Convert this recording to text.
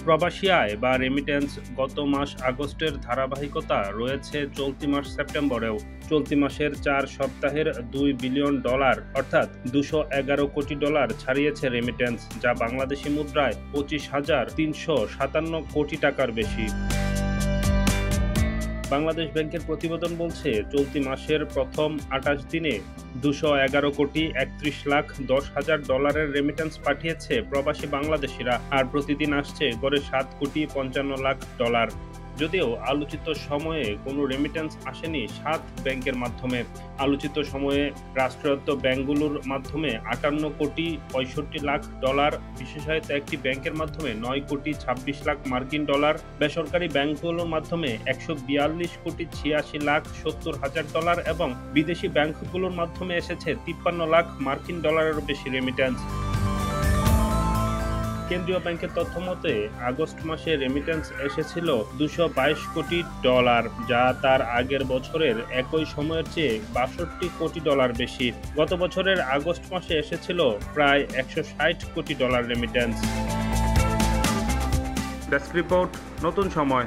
প্রবাসী আয় বা রেমিটেন্স গত মাস আগস্টের ধারাবাহিকতা রয়েছে চলতি মাস সেপ্টেম্বরেও। চলতি মাসের 4 সপ্তাহের $2 বিলিয়ন অর্থাৎ $211 কোটি ছাড়িয়েছে রেমিটেন্স, যা বাংলাদেশি মুদ্রায় 25,357 কোটি টাকার বেশি। বাংলাদেশ ব্যাংকের প্রতিবেদন বলছে, চলতি মাসের প্রথম 28 দিনে $211,31,10,000 রেমিটেন্স পাঠিয়েছে প্রবাসী বাংলাদেশিরা, আর প্রতিদিন আসছে গড়ে $7,55,00,000। যদিও আলোচিত সময়ে কোনো রেমিটেন্স আসেনি 7 ব্যাংকের মাধ্যমে। আলোচিত সময়ে রাষ্ট্রায়ত্ত ব্যাংকগুলোর মাধ্যমে $58,65,00,000, বিশেষায়িত একটি ব্যাংকের মাধ্যমে $9,26,00,000, বেসরকারি ব্যাংকগুলোর মাধ্যমে $142,86,70,000 এবং বিদেশি ব্যাংকগুলোর মাধ্যমে এসেছে $53,00,000 বেশি রেমিটেন্স। কেন্দ্রীয় ব্যাংকের তথ্য মতে আগস্ট মাসে রেমিটেন্স এসেছিল $222 কোটি, যা তার আগের বছরের একই সময়ের চেয়ে $62 কোটি বেশি। গত বছরের আগস্ট মাসে এসেছিল প্রায় $160 কোটি রেমিটেন্স। ডেস্ক রিপোর্ট, নতুন সময়।